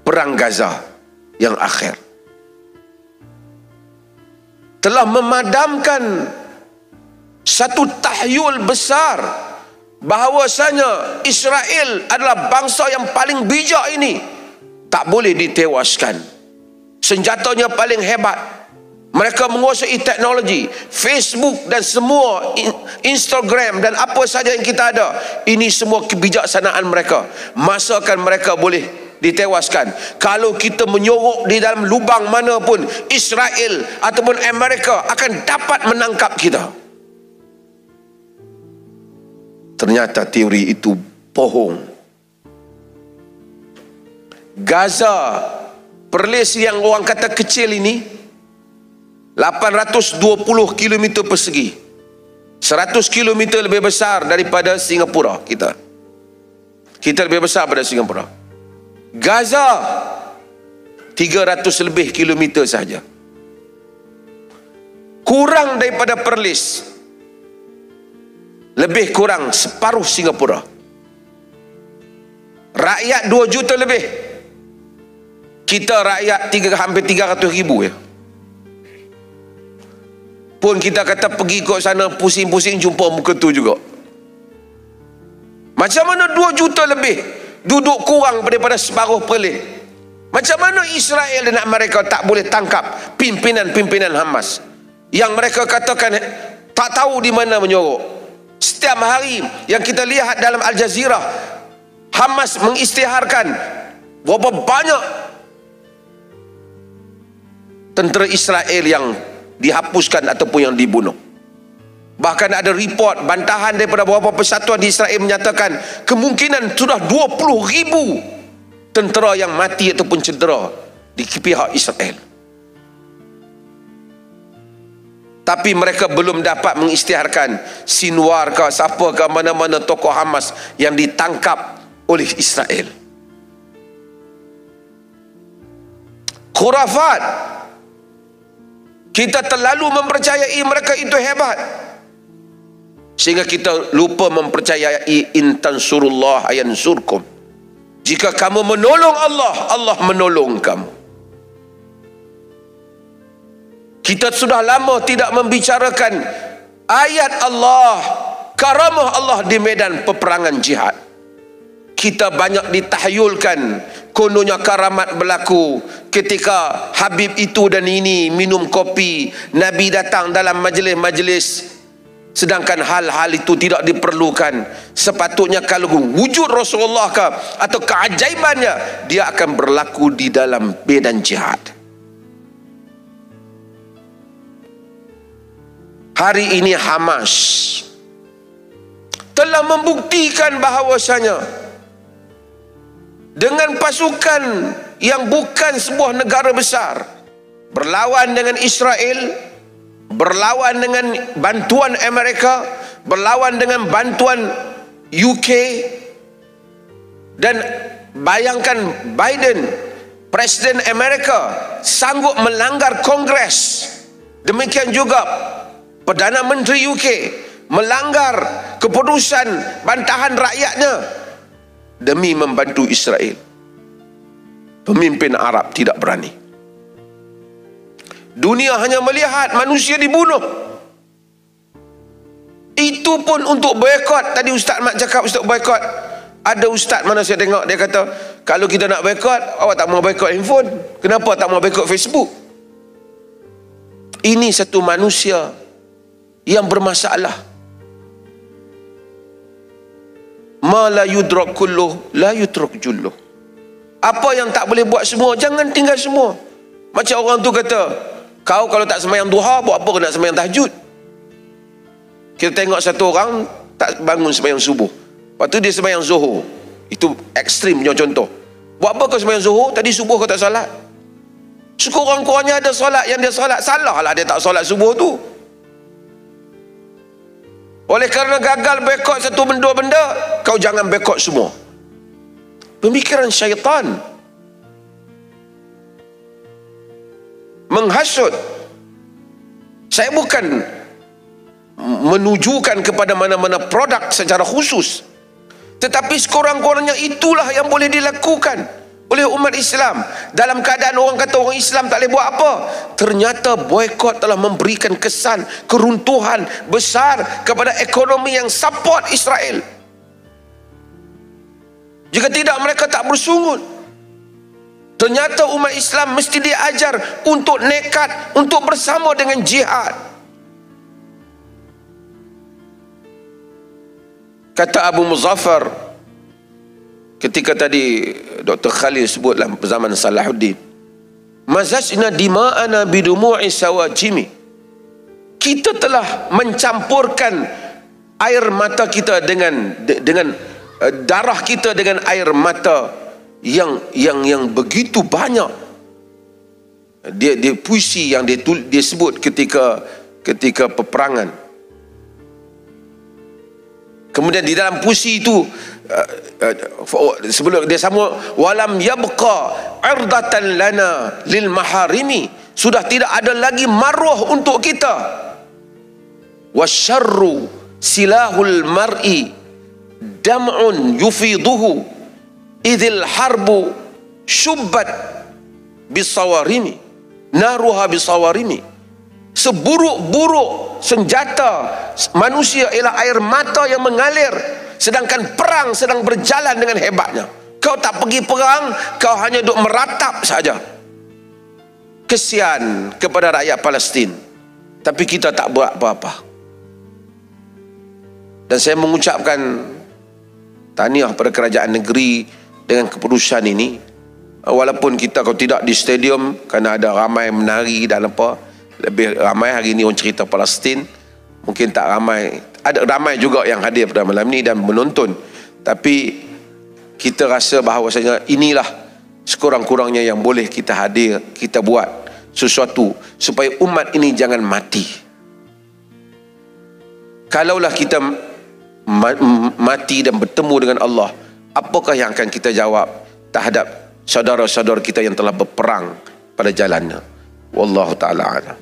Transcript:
perang Gaza yang akhir. Telah memadamkan satu tahyul besar bahawasanya Israel adalah bangsa yang paling bijak ini, tak boleh ditewaskan. Senjatanya paling hebat. Mereka menguasai teknologi, Facebook dan semua, Instagram dan apa saja yang kita ada. Ini semua kebijaksanaan mereka. Masakan mereka boleh ditewaskan. Kalau kita menyorok di dalam lubang mana pun, Israel ataupun Amerika akan dapat menangkap kita. Ternyata teori itu bohong. Gaza, Perlis yang orang kata kecil ini, 820 km persegi, 100 km lebih besar daripada Singapura kita. Kita lebih besar daripada Singapura. Gaza 300 lebih kilometer saja, kurang daripada Perlis, lebih kurang separuh Singapura. Rakyat 2 juta lebih, kita rakyat hampir 300 ribu ya. Pun kita kata pergi ke sana pusing-pusing jumpa muka tu juga. Macam mana 2 juta lebih duduk kurang daripada separuh Perlis? Macam mana Israel dan Amerika tak boleh tangkap pimpinan-pimpinan Hamas yang mereka katakan tak tahu di mana menyorok? Setiap hari yang kita lihat dalam Al Jazeera, Hamas mengisytiharkan berapa banyak tentera Israel yang dihapuskan ataupun yang dibunuh. Bahkan ada report bantahan daripada beberapa persatuan di Israel menyatakan kemungkinan sudah 20,000 tentera yang mati ataupun cedera di pihak Israel. Tapi mereka belum dapat mengisytiharkan Sinwar ke siapa ke mana-mana tokoh Hamas yang ditangkap oleh Israel. Khurafat. Kita terlalu mempercayai mereka itu hebat, sehingga kita lupa mempercayai intan surullah yansurkum. Jika kamu menolong Allah, Allah menolong kamu. Kita sudah lama tidak membicarakan ayat Allah, karamah Allah di medan peperangan jihad. Kita banyak ditahyulkan kononnya karamat berlaku ketika Habib itu dan ini minum kopi, Nabi datang dalam majlis-majlis, sedangkan hal-hal itu tidak diperlukan. Sepatutnya kalau wujud Rasulullah ke atau keajaibannya, dia akan berlaku di dalam medan jihad. Hari ini Hamas telah membuktikan bahawasanya dengan pasukan yang bukan sebuah negara besar, berlawan dengan Israel, berlawan dengan bantuan Amerika, berlawan dengan bantuan UK, dan bayangkan Biden, Presiden Amerika, sanggup melanggar Kongres. Demikian juga Perdana Menteri UK melanggar keputusan bantahan rakyatnya demi membantu Israel. Pemimpin Arab tidak berani. Dunia hanya melihat manusia dibunuh. Itu pun untuk boikot. Tadi Ustaz Mat cakap Ustaz boikot. Ada ustaz mana saya tengok, dia kata kalau kita nak boikot, awak tak mau boikot handphone, kenapa tak mau boikot Facebook? Ini satu manusia yang bermasalah. Ma la yudrak kulluh la yutrak julluh. Apa yang tak boleh buat semua, jangan tinggal semua. Macam orang tu kata, kau kalau tak sembahyang duha, buat apa kau nak sembahyang tahajud? Kita tengok satu orang tak bangun sembahyang subuh, lepas tu dia sembahyang zuhur. Itu ekstrim punya contoh. Buat apa kau sembahyang zuhur, tadi subuh kau tak solat? Sekurang-kurangnya ada solat yang dia solat. Salah lah dia tak solat subuh tu. Oleh kerana gagal boikot satu benda-benda, kau jangan boikot semua. Pemikiran syaitan. Menghasut. Saya bukan menujukan kepada mana-mana produk secara khusus, tetapi sekurang-kurangnya itulah yang boleh dilakukan oleh umat Islam. Dalam keadaan orang kata orang Islam tak boleh buat apa, ternyata boikot telah memberikan kesan keruntuhan besar kepada ekonomi yang support Israel. Jika tidak, mereka tak bersungut. Ternyata umat Islam mesti diajar untuk nekat, untuk bersama dengan jihad. Kata Abu Muzaffar, ketika tadi Dr. Khalil sebut dalam zaman Salahuddin, mazajna dima'ana bidumu'i sawajimi. Kita telah mencampurkan air mata kita dengan darah kita dengan air mata yang begitu banyak. Dia puisi yang dia sebut ketika peperangan. Kemudian di dalam puisi itu sebelum dia sambung, walam yabqa irdatan lana lil maharimi, sudah tidak ada lagi maruah untuk kita. Wasyarru silahul mar'i dam'un yufiduhu idhil harbu syubbat bisawarimi naruha bisawarimi. Seburuk-buruk senjata manusia ialah air mata yang mengalir, sedangkan perang sedang berjalan dengan hebatnya. Kau tak pergi perang, kau hanya duduk meratap saja. Kesian kepada rakyat Palestin, tapi kita tak buat apa-apa. Dan saya mengucapkan tahniah pada kerajaan negeri dengan keputusan ini. Walaupun kita kalau tidak di stadium kerana ada ramai menari dan apa, lebih ramai hari ini orang cerita Palestin, mungkin tak ramai, ada ramai juga yang hadir pada malam ini dan menonton, tapi kita rasa bahawasanya inilah sekurang-kurangnya yang boleh kita hadir, kita buat sesuatu supaya umat ini jangan mati. Kalaulah kita mati dan bertemu dengan Allah, apakah yang akan kita jawab terhadap saudara-saudara kita yang telah berperang pada jalannya? Wallahu ta'ala alam.